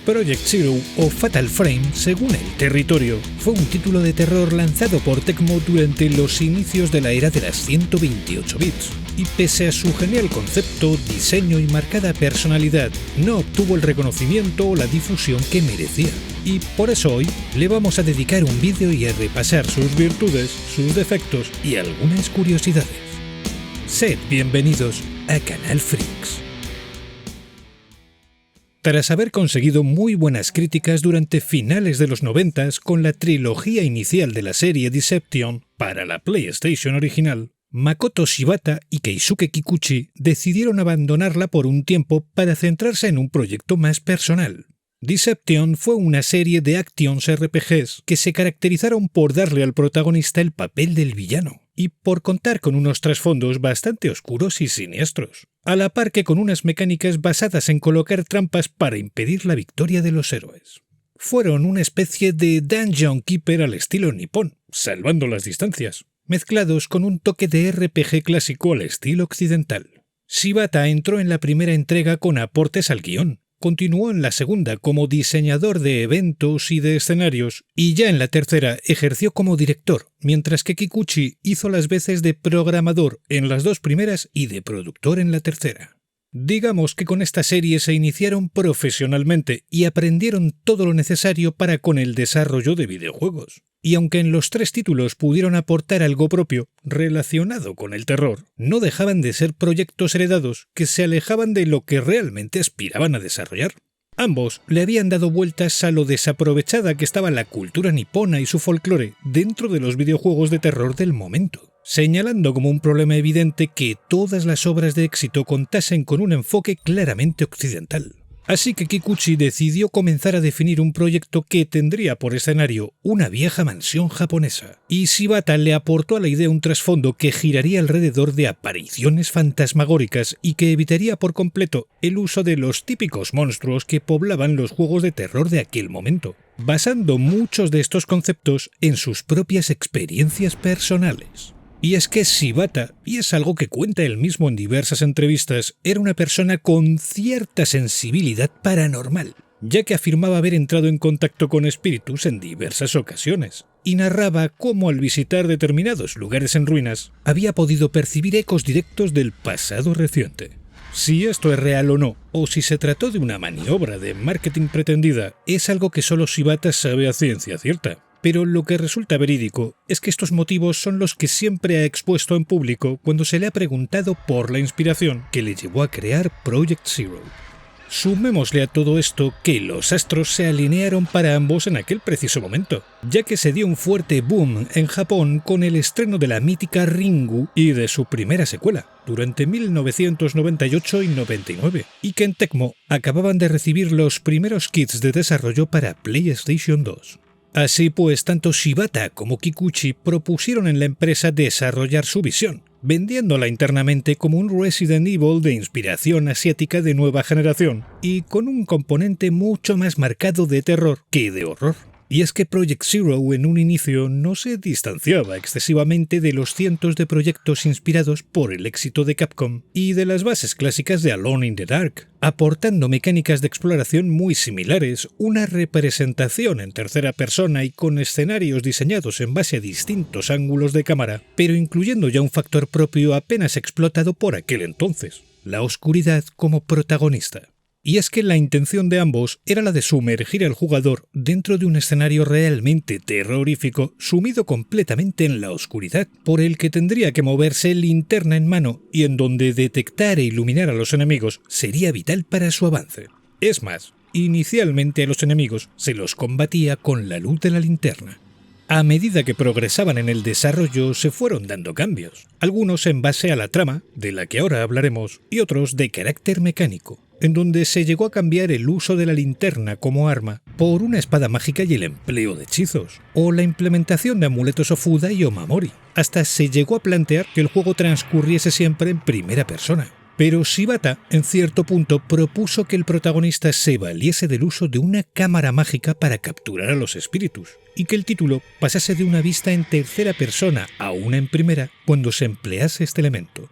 Project Zero o Fatal Frame, según el territorio, fue un título de terror lanzado por Tecmo durante los inicios de la era de las 128 bits, y pese a su genial concepto, diseño y marcada personalidad, no obtuvo el reconocimiento o la difusión que merecía. Y por eso hoy le vamos a dedicar un vídeo y a repasar sus virtudes, sus defectos y algunas curiosidades. Sed bienvenidos a Canal Freaks. Tras haber conseguido muy buenas críticas durante finales de los 90 con la trilogía inicial de la serie Deception para la PlayStation original, Makoto Shibata y Keisuke Kikuchi decidieron abandonarla por un tiempo para centrarse en un proyecto más personal. Deception fue una serie de actions RPGs que se caracterizaron por darle al protagonista el papel del villano y por contar con unos trasfondos bastante oscuros y siniestros, a la par que con unas mecánicas basadas en colocar trampas para impedir la victoria de los héroes. Fueron una especie de Dungeon Keeper al estilo nipón, salvando las distancias, mezclados con un toque de RPG clásico al estilo occidental. Shibata entró en la primera entrega con aportes al guión, continuó en la segunda como diseñador de eventos y de escenarios, y ya en la tercera ejerció como director, mientras que Kikuchi hizo las veces de programador en las dos primeras y de productor en la tercera. Digamos que con esta serie se iniciaron profesionalmente y aprendieron todo lo necesario para con el desarrollo de videojuegos. Y aunque en los tres títulos pudieron aportar algo propio relacionado con el terror, no dejaban de ser proyectos heredados que se alejaban de lo que realmente aspiraban a desarrollar. Ambos le habían dado vueltas a lo desaprovechada que estaba la cultura nipona y su folclore dentro de los videojuegos de terror del momento, señalando como un problema evidente que todas las obras de éxito contasen con un enfoque claramente occidental. Así que Kikuchi decidió comenzar a definir un proyecto que tendría por escenario una vieja mansión japonesa, y Shibata le aportó a la idea un trasfondo que giraría alrededor de apariciones fantasmagóricas y que evitaría por completo el uso de los típicos monstruos que poblaban los juegos de terror de aquel momento, basando muchos de estos conceptos en sus propias experiencias personales. Y es que Shibata, y es algo que cuenta él mismo en diversas entrevistas, era una persona con cierta sensibilidad paranormal, ya que afirmaba haber entrado en contacto con espíritus en diversas ocasiones, y narraba cómo al visitar determinados lugares en ruinas había podido percibir ecos directos del pasado reciente. Si esto es real o no, o si se trató de una maniobra de marketing pretendida, es algo que solo Shibata sabe a ciencia cierta. Pero lo que resulta verídico es que estos motivos son los que siempre ha expuesto en público cuando se le ha preguntado por la inspiración que le llevó a crear Project Zero. Sumémosle a todo esto que los astros se alinearon para ambos en aquel preciso momento, ya que se dio un fuerte boom en Japón con el estreno de la mítica Ringu y de su primera secuela, durante 1998 y 99, y que en Tecmo acababan de recibir los primeros kits de desarrollo para PlayStation 2. Así pues, tanto Shibata como Kikuchi propusieron en la empresa desarrollar su visión, vendiéndola internamente como un Resident Evil de inspiración asiática de nueva generación y con un componente mucho más marcado de terror que de horror. Y es que Project Zero en un inicio no se distanciaba excesivamente de los cientos de proyectos inspirados por el éxito de Capcom y de las bases clásicas de Alone in the Dark, aportando mecánicas de exploración muy similares, una representación en tercera persona y con escenarios diseñados en base a distintos ángulos de cámara, pero incluyendo ya un factor propio apenas explotado por aquel entonces, la oscuridad como protagonista. Y es que la intención de ambos era la de sumergir al jugador dentro de un escenario realmente terrorífico, sumido completamente en la oscuridad, por el que tendría que moverse linterna en mano y en donde detectar e iluminar a los enemigos sería vital para su avance. Es más, inicialmente a los enemigos se los combatía con la luz de la linterna. A medida que progresaban en el desarrollo se fueron dando cambios, algunos en base a la trama, de la que ahora hablaremos, y otros de carácter mecánico, en donde se llegó a cambiar el uso de la linterna como arma por una espada mágica y el empleo de hechizos, o la implementación de amuletos Ofuda y Omamori. Hasta se llegó a plantear que el juego transcurriese siempre en primera persona. Pero Shibata, en cierto punto, propuso que el protagonista se valiese del uso de una cámara mágica para capturar a los espíritus, y que el título pasase de una vista en tercera persona a una en primera cuando se emplease este elemento.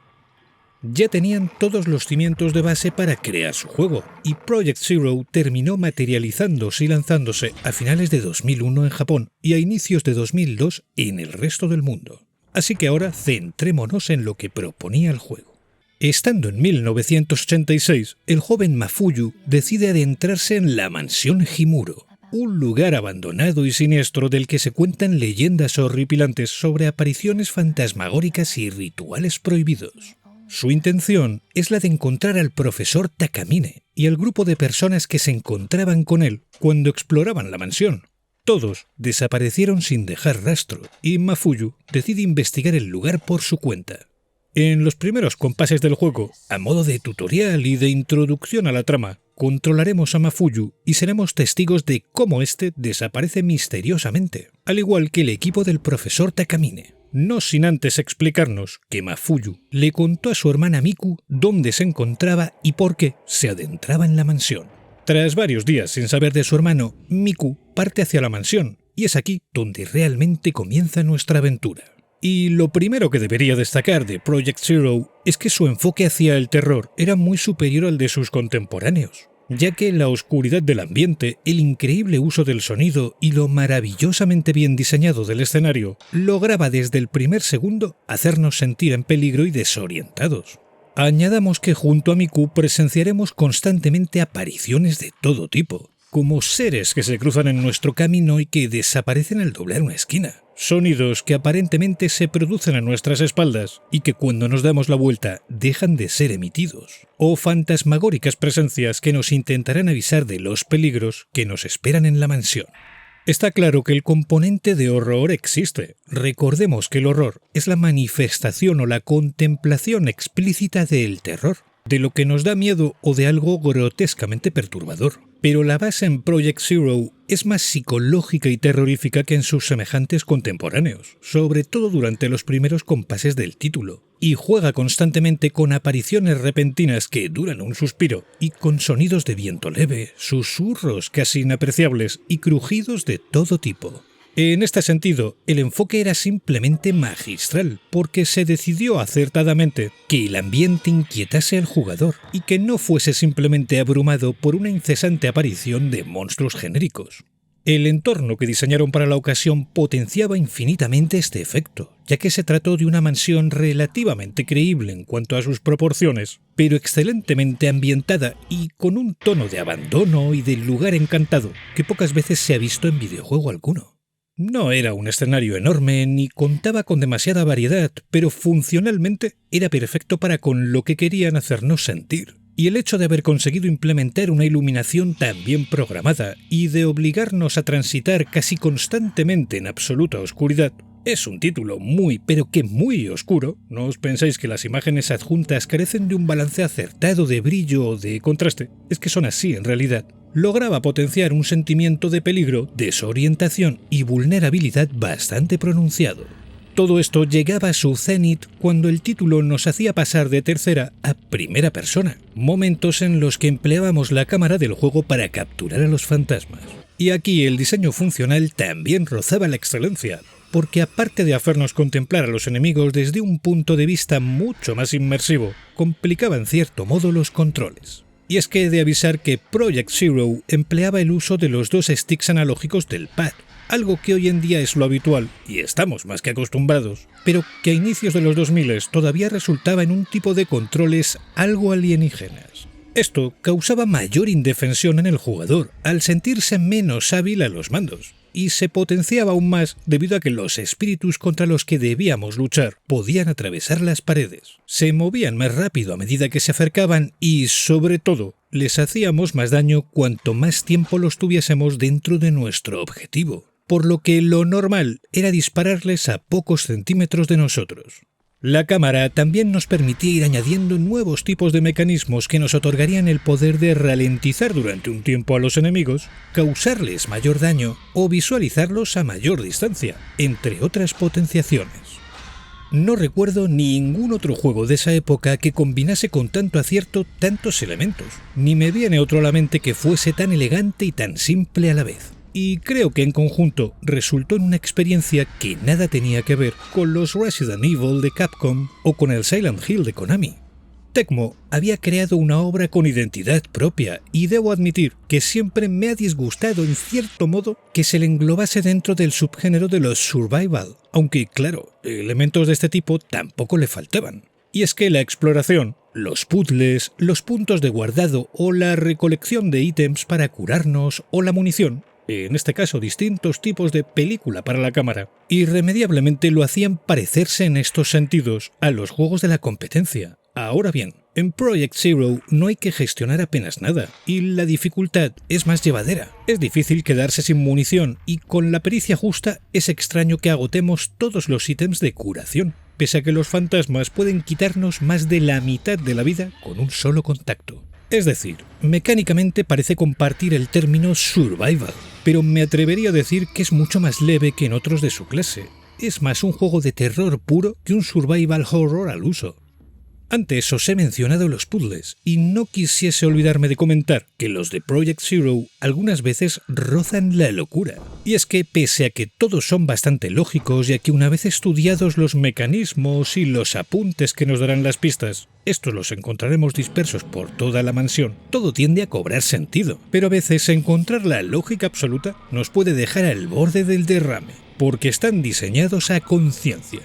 Ya tenían todos los cimientos de base para crear su juego, y Project Zero terminó materializándose y lanzándose a finales de 2001 en Japón y a inicios de 2002 en el resto del mundo. Así que ahora centrémonos en lo que proponía el juego. Estando en 1986, el joven Mafuyu decide adentrarse en la mansión Himuro, un lugar abandonado y siniestro del que se cuentan leyendas horripilantes sobre apariciones fantasmagóricas y rituales prohibidos. Su intención es la de encontrar al profesor Takamine y al grupo de personas que se encontraban con él cuando exploraban la mansión. Todos desaparecieron sin dejar rastro y Mafuyu decide investigar el lugar por su cuenta. En los primeros compases del juego, a modo de tutorial y de introducción a la trama, controlaremos a Mafuyu y seremos testigos de cómo éste desaparece misteriosamente, al igual que el equipo del profesor Takamine. No sin antes explicarnos que Mafuyu le contó a su hermana Miku dónde se encontraba y por qué se adentraba en la mansión. Tras varios días sin saber de su hermano, Miku parte hacia la mansión, y es aquí donde realmente comienza nuestra aventura. Y lo primero que debería destacar de Project Zero es que su enfoque hacia el terror era muy superior al de sus contemporáneos, ya que la oscuridad del ambiente, el increíble uso del sonido y lo maravillosamente bien diseñado del escenario lograba desde el primer segundo hacernos sentir en peligro y desorientados. Añadamos que junto a Miku presenciaremos constantemente apariciones de todo tipo, como seres que se cruzan en nuestro camino y que desaparecen al doblar una esquina. Sonidos que aparentemente se producen a nuestras espaldas y que cuando nos damos la vuelta dejan de ser emitidos. O fantasmagóricas presencias que nos intentarán avisar de los peligros que nos esperan en la mansión. Está claro que el componente de horror existe. Recordemos que el horror es la manifestación o la contemplación explícita del terror, de lo que nos da miedo o de algo grotescamente perturbador. Pero la base en Project Zero es más psicológica y terrorífica que en sus semejantes contemporáneos, sobre todo durante los primeros compases del título, y juega constantemente con apariciones repentinas que duran un suspiro y con sonidos de viento leve, susurros casi inapreciables y crujidos de todo tipo. En este sentido, el enfoque era simplemente magistral, porque se decidió acertadamente que el ambiente inquietase al jugador y que no fuese simplemente abrumado por una incesante aparición de monstruos genéricos. El entorno que diseñaron para la ocasión potenciaba infinitamente este efecto, ya que se trató de una mansión relativamente creíble en cuanto a sus proporciones, pero excelentemente ambientada y con un tono de abandono y de lugar encantado que pocas veces se ha visto en videojuego alguno. No era un escenario enorme ni contaba con demasiada variedad, pero funcionalmente era perfecto para con lo que querían hacernos sentir. Y el hecho de haber conseguido implementar una iluminación tan bien programada y de obligarnos a transitar casi constantemente en absoluta oscuridad, es un título muy, pero que muy oscuro. No os penséis que las imágenes adjuntas carecen de un balance acertado de brillo o de contraste, es que son así en realidad. Lograba potenciar un sentimiento de peligro, desorientación y vulnerabilidad bastante pronunciado. Todo esto llegaba a su cenit cuando el título nos hacía pasar de tercera a primera persona, momentos en los que empleábamos la cámara del juego para capturar a los fantasmas. Y aquí el diseño funcional también rozaba la excelencia, porque aparte de hacernos contemplar a los enemigos desde un punto de vista mucho más inmersivo, complicaba en cierto modo los controles. Y es que he de avisar que Project Zero empleaba el uso de los dos sticks analógicos del pad, algo que hoy en día es lo habitual y estamos más que acostumbrados, pero que a inicios de los 2000 todavía resultaba en un tipo de controles algo alienígenas. Esto causaba mayor indefensión en el jugador, al sentirse menos hábil a los mandos, y se potenciaba aún más debido a que los espíritus contra los que debíamos luchar podían atravesar las paredes, se movían más rápido a medida que se acercaban y, sobre todo, les hacíamos más daño cuanto más tiempo los tuviésemos dentro de nuestro objetivo, por lo que lo normal era dispararles a pocos centímetros de nosotros. La cámara también nos permitía ir añadiendo nuevos tipos de mecanismos que nos otorgarían el poder de ralentizar durante un tiempo a los enemigos, causarles mayor daño o visualizarlos a mayor distancia, entre otras potenciaciones. No recuerdo ningún otro juego de esa época que combinase con tanto acierto tantos elementos, ni me viene otro a la mente que fuese tan elegante y tan simple a la vez. Y creo que en conjunto resultó en una experiencia que nada tenía que ver con los Resident Evil de Capcom o con el Silent Hill de Konami. Tecmo había creado una obra con identidad propia y debo admitir que siempre me ha disgustado en cierto modo que se le englobase dentro del subgénero de los survival, aunque claro, elementos de este tipo tampoco le faltaban. Y es que la exploración, los puzzles, los puntos de guardado o la recolección de ítems para curarnos o la munición, en este caso distintos tipos de película para la cámara, irremediablemente lo hacían parecerse en estos sentidos a los juegos de la competencia. Ahora bien, en Project Zero no hay que gestionar apenas nada, y la dificultad es más llevadera. Es difícil quedarse sin munición, y con la pericia justa es extraño que agotemos todos los ítems de curación, pese a que los fantasmas pueden quitarnos más de la mitad de la vida con un solo contacto. Es decir, mecánicamente parece compartir el término survival, pero me atrevería a decir que es mucho más leve que en otros de su clase. Es más un juego de terror puro que un survival horror al uso. Antes os he mencionado los puzzles, y no quisiese olvidarme de comentar que los de Project Zero algunas veces rozan la locura. Y es que pese a que todos son bastante lógicos y a que una vez estudiados los mecanismos y los apuntes que nos darán las pistas, estos los encontraremos dispersos por toda la mansión, todo tiende a cobrar sentido. Pero a veces encontrar la lógica absoluta nos puede dejar al borde del derrame, porque están diseñados a conciencia.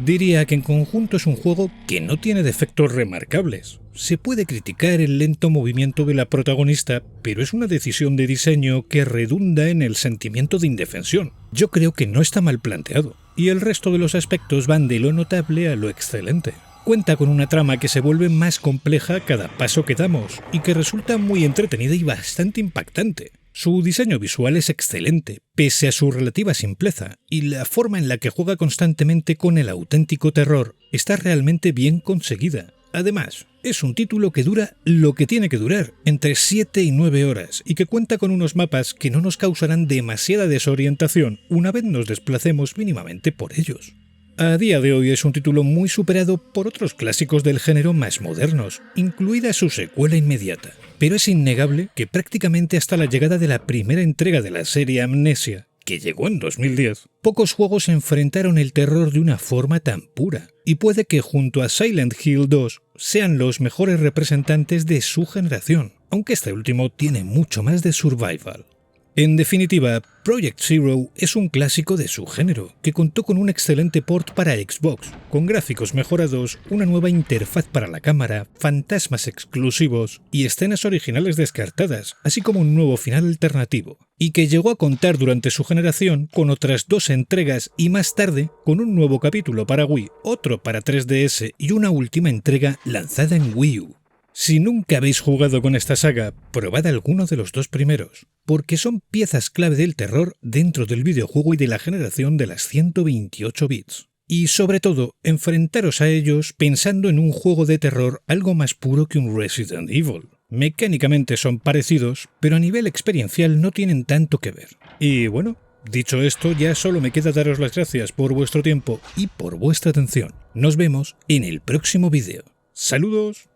Diría que en conjunto es un juego que no tiene defectos remarcables. Se puede criticar el lento movimiento de la protagonista, pero es una decisión de diseño que redunda en el sentimiento de indefensión. Yo creo que no está mal planteado, y el resto de los aspectos van de lo notable a lo excelente. Cuenta con una trama que se vuelve más compleja a cada paso que damos, y que resulta muy entretenida y bastante impactante. Su diseño visual es excelente, pese a su relativa simpleza, y la forma en la que juega constantemente con el auténtico terror está realmente bien conseguida. Además, es un título que dura lo que tiene que durar, entre 7 y 9 horas, y que cuenta con unos mapas que no nos causarán demasiada desorientación una vez nos desplacemos mínimamente por ellos. A día de hoy es un título muy superado por otros clásicos del género más modernos, incluida su secuela inmediata. Pero es innegable que prácticamente hasta la llegada de la primera entrega de la serie Amnesia, que llegó en 2010, pocos juegos enfrentaron el terror de una forma tan pura, y puede que junto a Silent Hill 2 sean los mejores representantes de su generación, aunque este último tiene mucho más de survival. En definitiva, Project Zero es un clásico de su género, que contó con un excelente port para Xbox, con gráficos mejorados, una nueva interfaz para la cámara, fantasmas exclusivos y escenas originales descartadas, así como un nuevo final alternativo, y que llegó a contar durante su generación con otras 2 entregas y más tarde con un nuevo capítulo para Wii, otro para 3DS y una última entrega lanzada en Wii U. Si nunca habéis jugado con esta saga, probad alguno de los 2 primeros, porque son piezas clave del terror dentro del videojuego y de la generación de las 128 bits. Y sobre todo, enfrentaros a ellos pensando en un juego de terror algo más puro que un Resident Evil. Mecánicamente son parecidos, pero a nivel experiencial no tienen tanto que ver. Y bueno, dicho esto, ya solo me queda daros las gracias por vuestro tiempo y por vuestra atención. Nos vemos en el próximo vídeo. ¡Saludos!